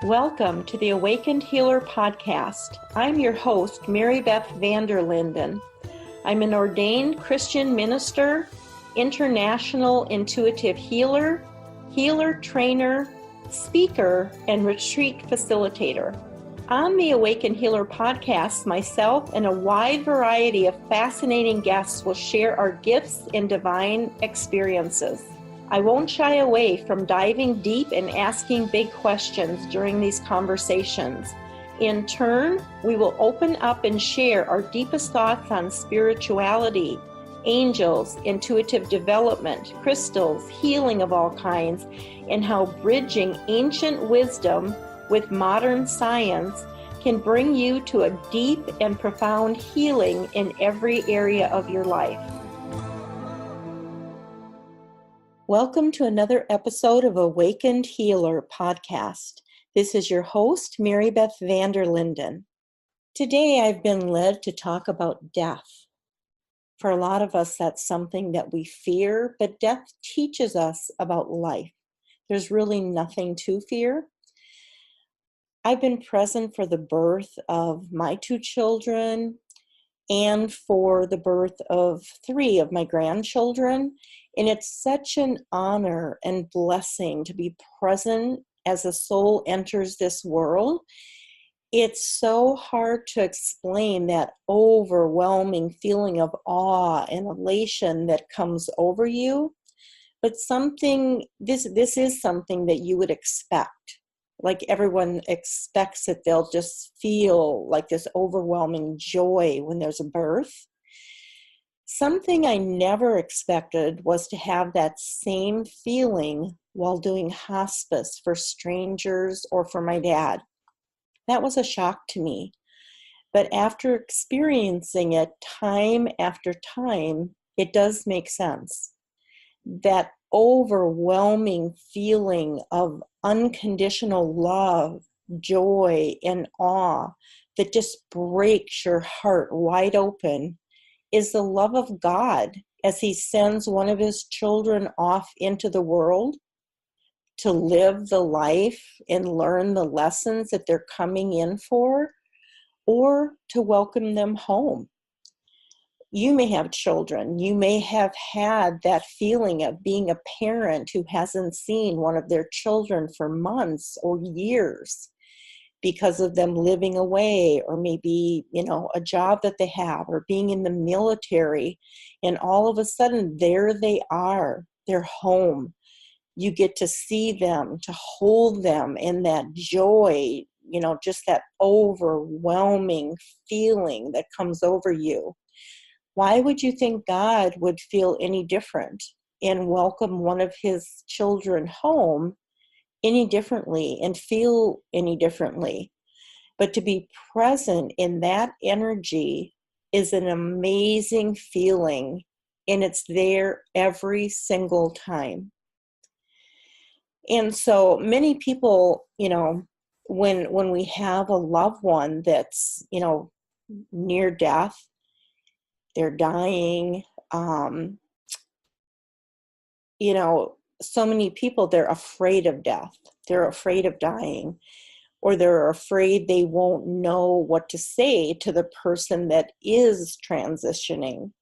Welcome to the Awakened Healer podcast. I'm your host, Mary Beth Vanderlinden. I'm an ordained Christian minister, international intuitive healer, healer trainer, speaker, and retreat facilitator. On the Awakened Healer podcast, myself and a wide variety of fascinating guests will share our gifts and divine experiences. I won't shy away from diving deep and asking big questions during these conversations. In turn, we will open up and share our deepest thoughts on spirituality, angels, intuitive development, crystals, healing of all kinds, and how bridging ancient wisdom with modern science can bring you to a deep and profound healing in every area of your life. Welcome to another episode of Awakened Healer podcast. This is your host, Mary Beth Vanderlinden. Today I've been led to talk about death. For a lot of us, that's something that we fear, but death teaches us about life. There's really nothing to fear. I've been present for the birth of my two children and for the birth of 3 of my grandchildren. And it's such an honor and blessing to be present as a soul enters this world. It's so hard to explain that overwhelming feeling of awe and elation that comes over you. But this is something that you would expect. Like everyone expects that they'll just feel like this overwhelming joy when there's a birth. Something I never expected was to have that same feeling while doing hospice for strangers or for my dad. That was a shock to me. But after experiencing it time after time, it does make sense. That overwhelming feeling of unconditional love, joy, and awe that just breaks your heart wide open is the love of God as He sends one of His children off into the world to live the life and learn the lessons that they're coming in for, or to welcome them home. You may have children. You may have had that feeling of being a parent who hasn't seen one of their children for months or years because of them living away, or maybe, a job that they have, or being in the military. And all of a sudden, there they are. They're home. You get to see them, to hold them, and that joy, just that overwhelming feeling that comes over you. Why would you think God would feel any different and welcome one of His children home any differently and feel any differently? But to be present in that energy is an amazing feeling, and it's there every single time. And so many people, when we have a loved one that's, near death, they're dying, so many people, they're afraid of death. They're afraid of dying, or they're afraid they won't know what to say to the person that is transitioning.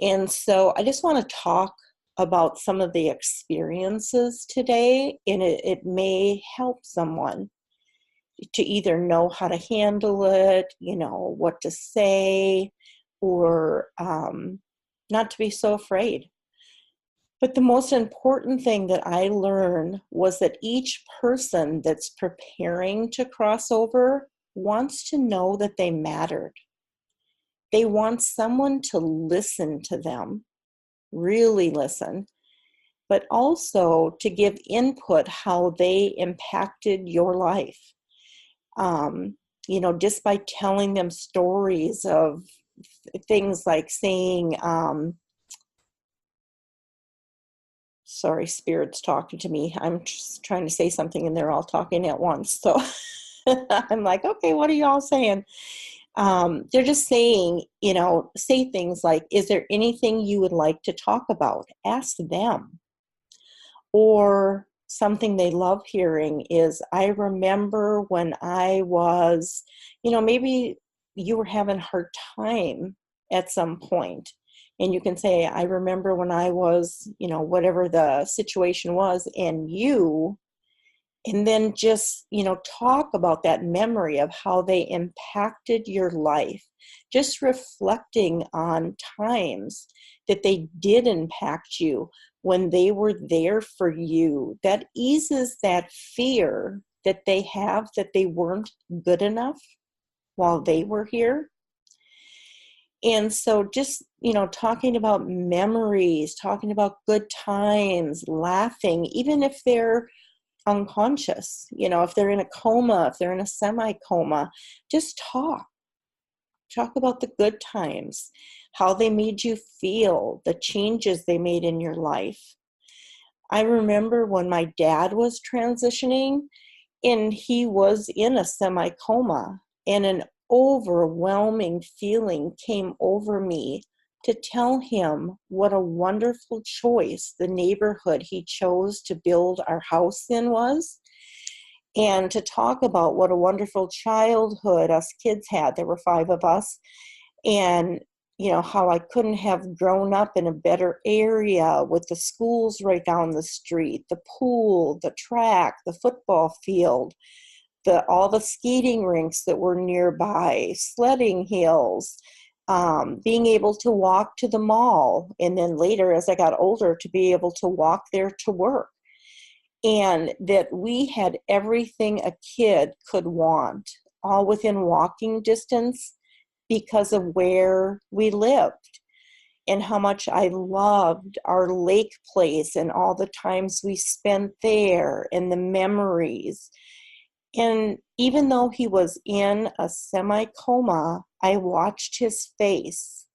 And so I just want to talk about some of the experiences today, and it may help someone to either know how to handle it, what to say, or not to be so afraid. But the most important thing that I learned was that each person that's preparing to cross over wants to know that they mattered. They want someone to listen to them, really listen, but also to give input how they impacted your life. Just by telling them stories of things like saying, sorry, Spirit's talking to me. I'm just trying to say something and they're all talking at once. So I'm like, okay, what are y'all saying? They're just saying, say things like, is there anything you would like to talk about? Ask them. Or something they love hearing is, I remember when I was, maybe you were having a hard time at some point, and you can say, I remember when I was, whatever the situation was, and then just, talk about that memory of how they impacted your life, just reflecting on times that they did impact you when they were there for you. That eases that fear that they have that they weren't good enough while they were here. And so just, talking about memories, talking about good times, laughing, even if they're unconscious, if they're in a coma, if they're in a semi-coma, just talk about the good times, how they made you feel, the changes they made in your life. I remember when my dad was transitioning and he was in a semi-coma, and an overwhelming feeling came over me to tell him what a wonderful choice the neighborhood he chose to build our house in was, and to talk about what a wonderful childhood us kids had. There were 5 of us, and how I couldn't have grown up in a better area with the schools right down the street, the pool, the track, the football field, all the skating rinks that were nearby, sledding hills, being able to walk to the mall, and then later as I got older to be able to walk there to work. And that we had everything a kid could want, all within walking distance because of where we lived, and how much I loved our lake place and all the times we spent there and the memories. And even though he was in a semi-coma, I watched his face.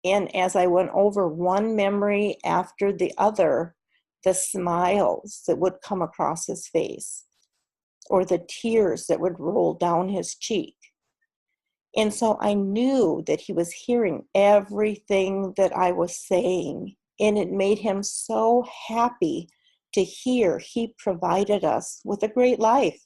And as I went over one memory after the other, the smiles that would come across his face, or the tears that would roll down his cheek. And so I knew that he was hearing everything that I was saying, and it made him so happy to hear he provided us with a great life.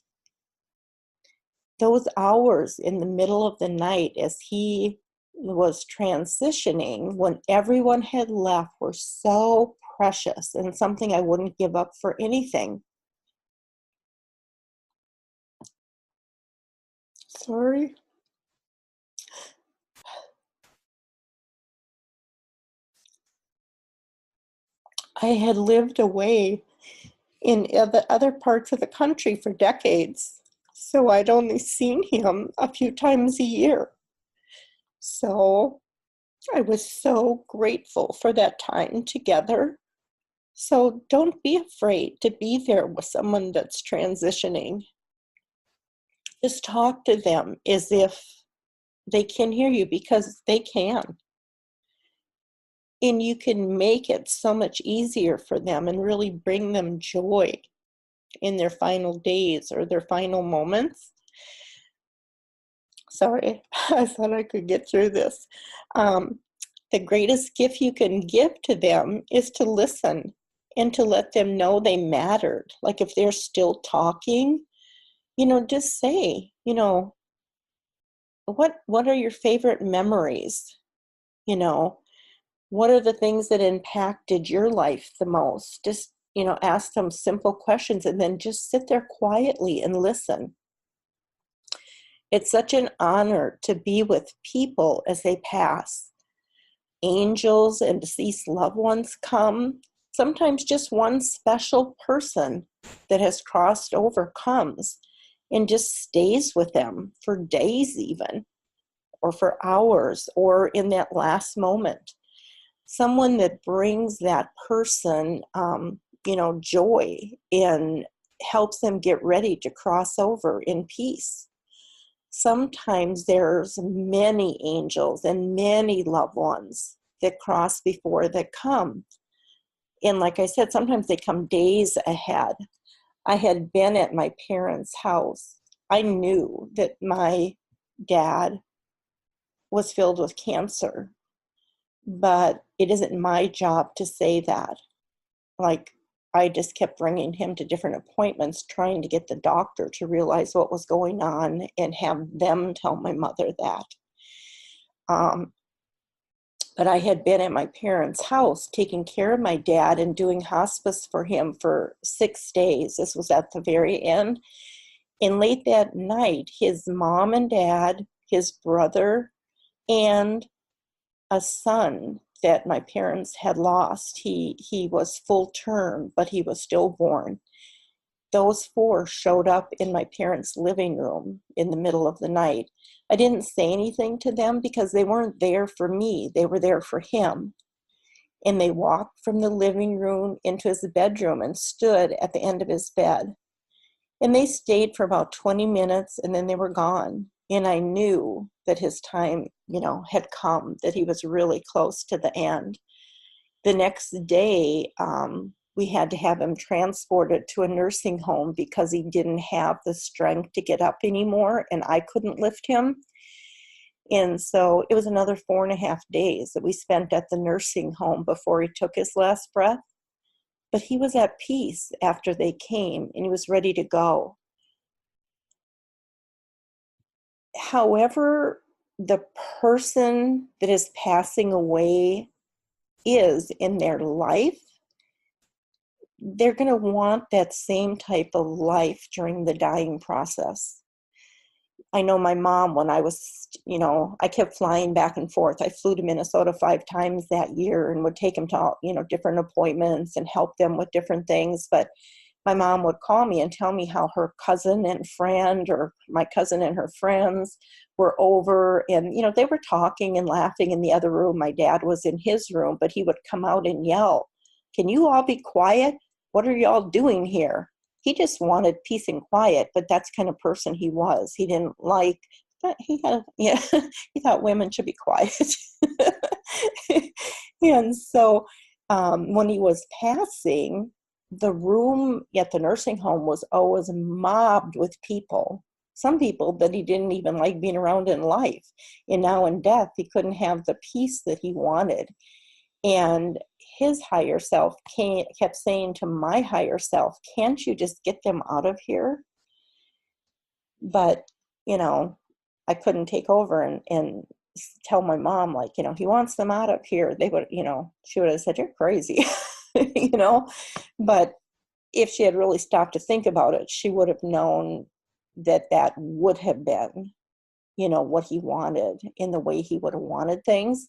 Those hours in the middle of the night as he was transitioning, when everyone had left, were so precious and something I wouldn't give up for anything. Sorry. I had lived away in the other parts of the country for decades, so I'd only seen him a few times a year. So I was so grateful for that time together. So don't be afraid to be there with someone that's transitioning. Just talk to them as if they can hear you, because they can. And you can make it so much easier for them and really bring them joy in their final days or their final moments. Sorry, I thought I could get through this. The greatest gift you can give to them is to listen and to let them know they mattered. Like if they're still talking, just say, what are your favorite memories? What are the things that impacted your life the most? Just, ask them simple questions and then just sit there quietly and listen. It's such an honor to be with people as they pass. Angels and deceased loved ones come. Sometimes just one special person that has crossed over comes and just stays with them for days even, or for hours, or in that last moment. Someone that brings that person, joy and helps them get ready to cross over in peace. Sometimes there's many angels and many loved ones that cross before that come. And like I said, sometimes they come days ahead. I had been at my parents' house. I knew that my dad was filled with cancer, but it isn't my job to say that. Like, I just kept bringing him to different appointments, trying to get the doctor to realize what was going on and have them tell my mother that. But I had been at my parents' house taking care of my dad and doing hospice for him for 6 days. This was at the very end. And late that night, his mom and dad, his brother, and a son that my parents had lost. He was full term, but he was stillborn. Those 4 showed up in my parents' living room in the middle of the night. I didn't say anything to them because they weren't there for me. They were there for him. And they walked from the living room into his bedroom and stood at the end of his bed. And they stayed for about 20 minutes and then they were gone. And I knew that his time, had come, that he was really close to the end. The next day, we had to have him transported to a nursing home because he didn't have the strength to get up anymore and I couldn't lift him. And so it was another 4.5 days that we spent at the nursing home before he took his last breath. But he was at peace after they came and he was ready to go. However, the person that is passing away is in their life, they're going to want that same type of life during the dying process. I know my mom, when I was, I kept flying back and forth. I flew to Minnesota 5 times that year and would take them to, different appointments and help them with different things. But my mom would call me and tell me how her cousin and friend, or my cousin and her friends, were over and, they were talking and laughing in the other room. My dad was in his room, but he would come out and yell, "Can you all be quiet? What are y'all doing here?" He just wanted peace and quiet, but that's the kind of person he was. He didn't like, he thought women should be quiet. And so when he was passing, the room at the nursing home was always mobbed with people. Some people that he didn't even like being around in life. And now in death, he couldn't have the peace that he wanted. And his higher self kept saying to my higher self, "Can't you just get them out of here?" But, I couldn't take over and tell my mom, he wants them out of here. They would, she would have said, "You're crazy," But if she had really stopped to think about it, she would have known that would have been, what he wanted in the way he would have wanted things.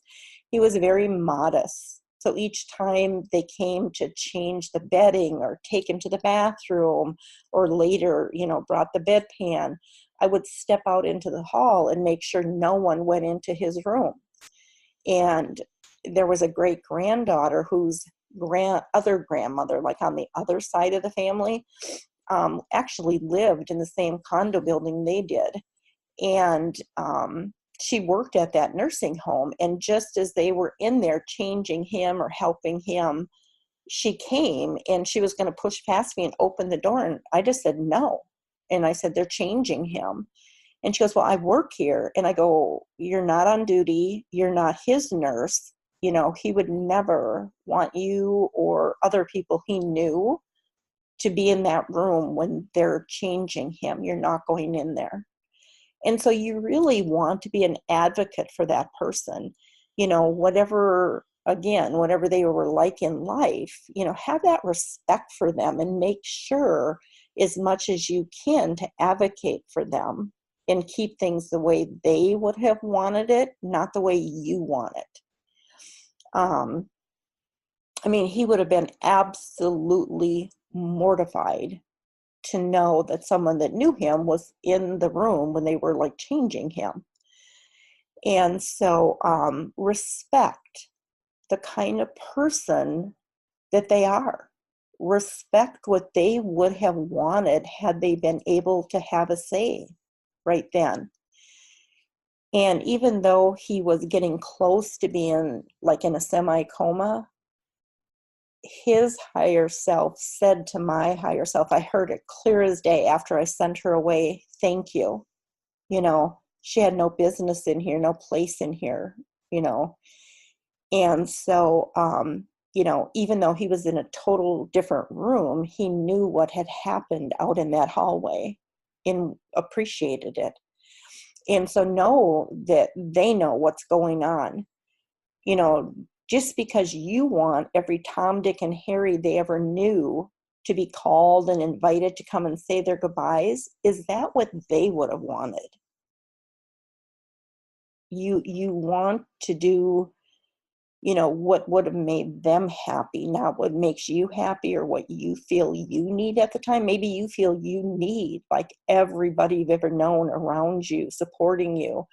He was very modest. So each time they came to change the bedding or take him to the bathroom or later, brought the bedpan, I would step out into the hall and make sure no one went into his room. And there was a great granddaughter whose other grandmother, like on the other side of the family, actually lived in the same condo building they did. And she worked at that nursing home. And just as they were in there changing him or helping him, she came and she was going to push past me and open the door. And I just said, "No." And I said, "They're changing him." And she goes, "Well, I work here." And I go, "You're not on duty. You're not his nurse. He would never want you or other people he knew to be in that room when they're changing him. You're not going in there." And so you really want to be an advocate for that person, whatever they were like in life, have that respect for them and make sure as much as you can to advocate for them and keep things the way they would have wanted it, not the way you want it. He would have been absolutely mortified to know that someone that knew him was in the room when they were changing him. And so respect the kind of person that they are. Respect what they would have wanted had they been able to have a say right then. And even though he was getting close to being in a semi-coma, his higher self said to my higher self, I heard it clear as day after I sent her away, "Thank you. She had no business in here, no place in here, And so, even though he was in a total different room, he knew what had happened out in that hallway and appreciated it. And so know that they know what's going on. Just because you want every Tom, Dick, and Harry they ever knew to be called and invited to come and say their goodbyes, is that what they would have wanted? You want to do what would have made them happy, not what makes you happy or what you feel you need at the time. Maybe you feel you need like everybody you've ever known around you, supporting you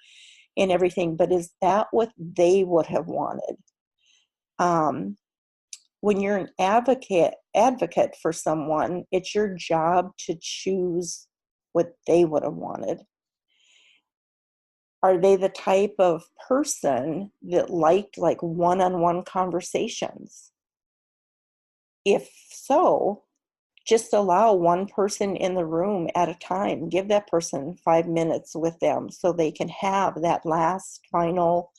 and everything, but is that what they would have wanted? When you're an advocate for someone, it's your job to choose what they would have wanted. Are they the type of person that liked like one-on-one conversations? If so, just allow one person in the room at a time. Give that person 5 minutes with them so they can have that last final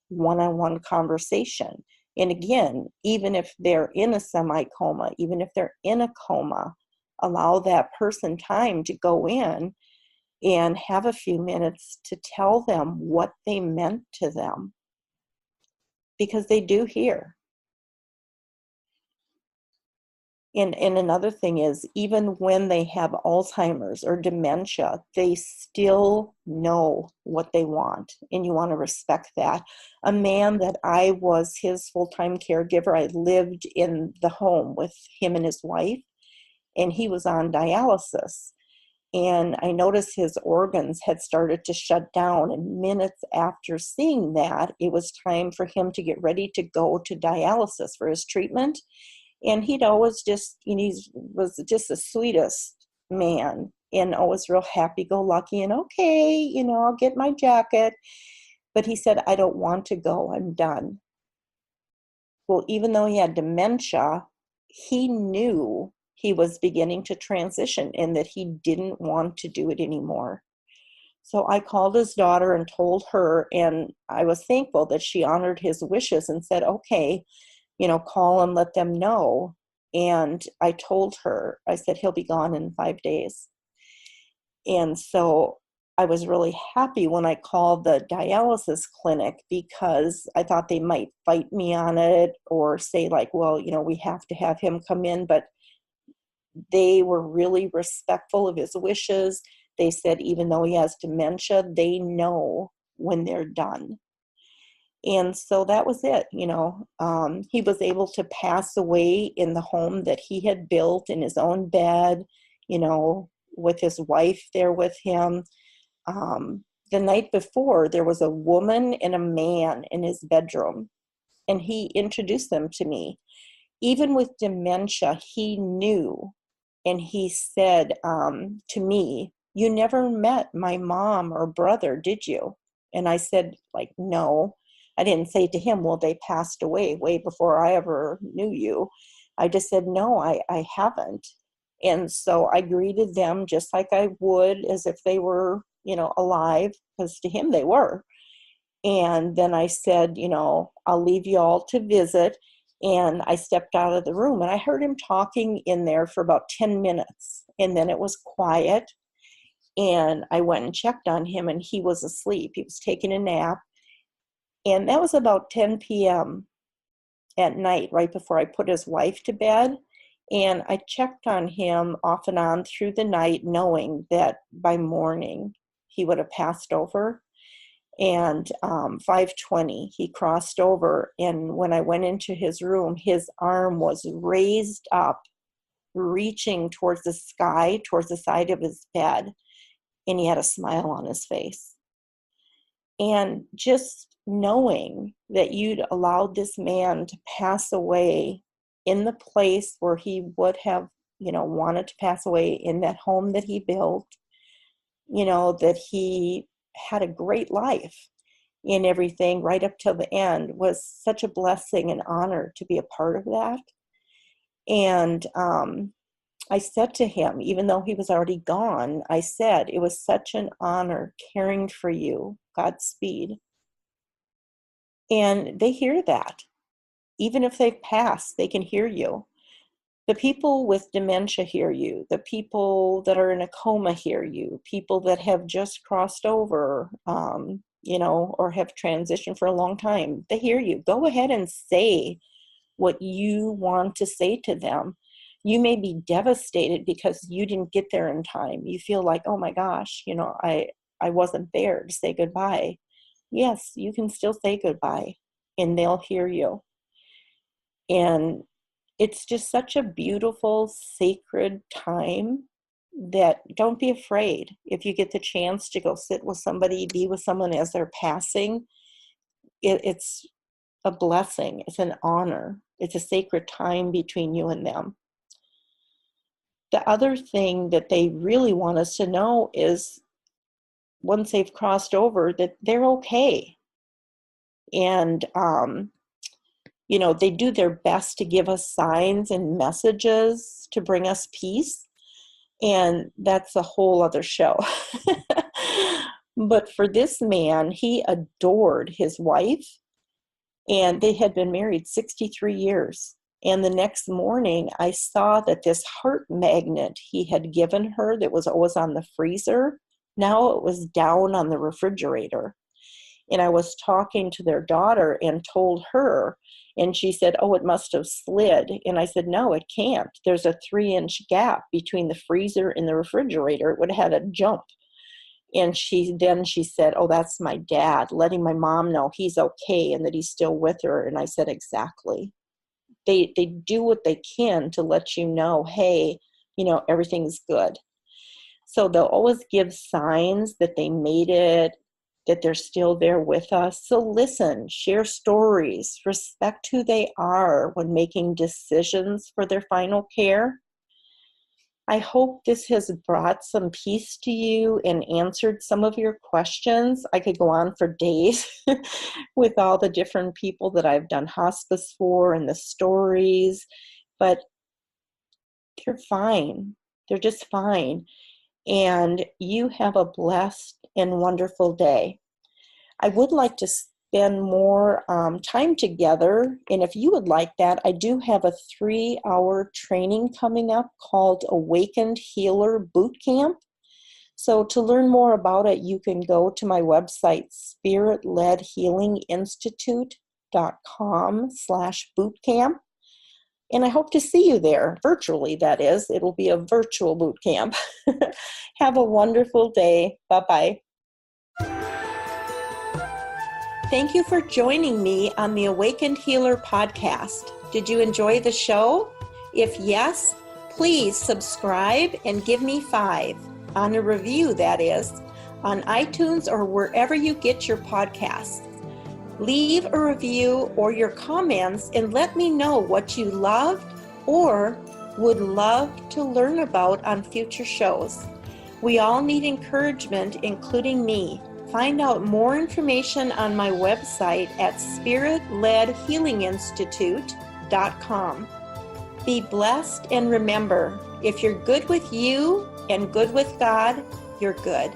one-on-one conversation. And again, even if they're in a semi-coma, even if they're in a coma, allow that person time to go in and have a few minutes to tell them what they meant to them, because they do hear. And another thing is, even when they have Alzheimer's or dementia, they still know what they want, and you want to respect that. A man that I was his full-time caregiver, I lived in the home with him and his wife, and he was on dialysis. And I noticed his organs had started to shut down. And minutes after seeing that, it was time for him to get ready to go to dialysis for his treatment. And he'd always he was just the sweetest man and always real happy-go-lucky and okay, I'll get my jacket. But he said, I don't want to go. I'm done. Well, even though he had dementia, he knew he was beginning to transition and that he didn't want to do it anymore. So I called his daughter and told her, and I was thankful that she honored his wishes and said, okay, call and let them know. And I told her, I said, he'll be gone in 5 days. And so I was really happy when I called the dialysis clinic, because I thought they might fight me on it or say like, well, we have to have him come in. But they were really respectful of his wishes. They said, even though he has dementia, they know when they're done. And so that was it. He was able to pass away in the home that he had built in his own bed, with his wife there with him. The night before, there was a woman and a man in his bedroom, and he introduced them to me. Even with dementia, he knew, and he said to me, you never met my mom or brother, did you? And I said, like, no. I didn't say to him, well, they passed away way before I ever knew you. I just said, no, I haven't. And so I greeted them just like I would as if they were, alive, because to him they were. And then I said, I'll leave you all to visit. And I stepped out of the room, and I heard him talking in there for about 10 minutes. And then it was quiet. And I went and checked on him, and he was asleep. He was taking a nap. And that was about 10 p.m. at night, right before I put his wife to bed. And I checked on him off and on through the night, knowing that by morning he would have passed over. And 5:20, he crossed over. And when I went into his room, his arm was raised up, reaching towards the sky, towards the side of his bed. And he had a smile on his face. And just knowing that you'd allowed this man to pass away in the place where he would have, wanted to pass away, in that home that he built, that he had a great life in everything right up till the end, was such a blessing and honor to be a part of that. And I said to him, even though he was already gone, I said, it was such an honor caring for you. Godspeed. And they hear that. Even if they've passed, they can hear you. The people with dementia hear you. The people that are in a coma hear you. People that have just crossed over, or have transitioned for a long time, they hear you. Go ahead and say what you want to say to them. You may be devastated because you didn't get there in time. You feel like, oh my gosh, I wasn't there to say goodbye. Yes, you can still say goodbye, and they'll hear you. And it's just such a beautiful, sacred time that don't be afraid. If you get the chance to go sit with somebody, be with someone as they're passing, it's a blessing. It's an honor. It's a sacred time between you and them. The other thing that they really want us to know is once they've crossed over, that they're okay. And, they do their best to give us signs and messages to bring us peace. And that's a whole other show. But for this man, he adored his wife, and they had been married 63 years. And the next morning, I saw that this heart magnet he had given her that was always on the freezer, now it was down on the refrigerator. And I was talking to their daughter and told her, and she said, oh, it must have slid. And I said, no, it can't. There's a 3-inch gap between the freezer and the refrigerator. It would have had a jump. And she said, oh, that's my dad, letting my mom know he's okay and that he's still with her. And I said, exactly. They do what they can to let you know, hey, everything's good. So they'll always give signs that they made it, that they're still there with us. So listen, share stories, respect who they are when making decisions for their final care. I hope this has brought some peace to you and answered some of your questions. I could go on for days with all the different people that I've done hospice for and the stories, but they're fine. They're just fine. And you have a blessed and wonderful day. I would like to spend more time together, and if you would like that, I do have a 3-hour training coming up called Awakened Healer Boot Camp. So to learn more about it, you can go to my website, spiritledhealinginstitute.com/bootcamp. And I hope to see you there, virtually, that is. It'll be a virtual boot camp. Have a wonderful day. Bye-bye. Thank you for joining me on the Awakened Healer podcast. Did you enjoy the show? If yes, please subscribe and give me 5, on a review that is, on iTunes or wherever you get your podcasts. Leave a review or your comments and let me know what you loved or would love to learn about on future shows. We all need encouragement, including me. Find out more information on my website at spiritledhealinginstitute.com. Be blessed, and remember, if you're good with you and good with God, you're good.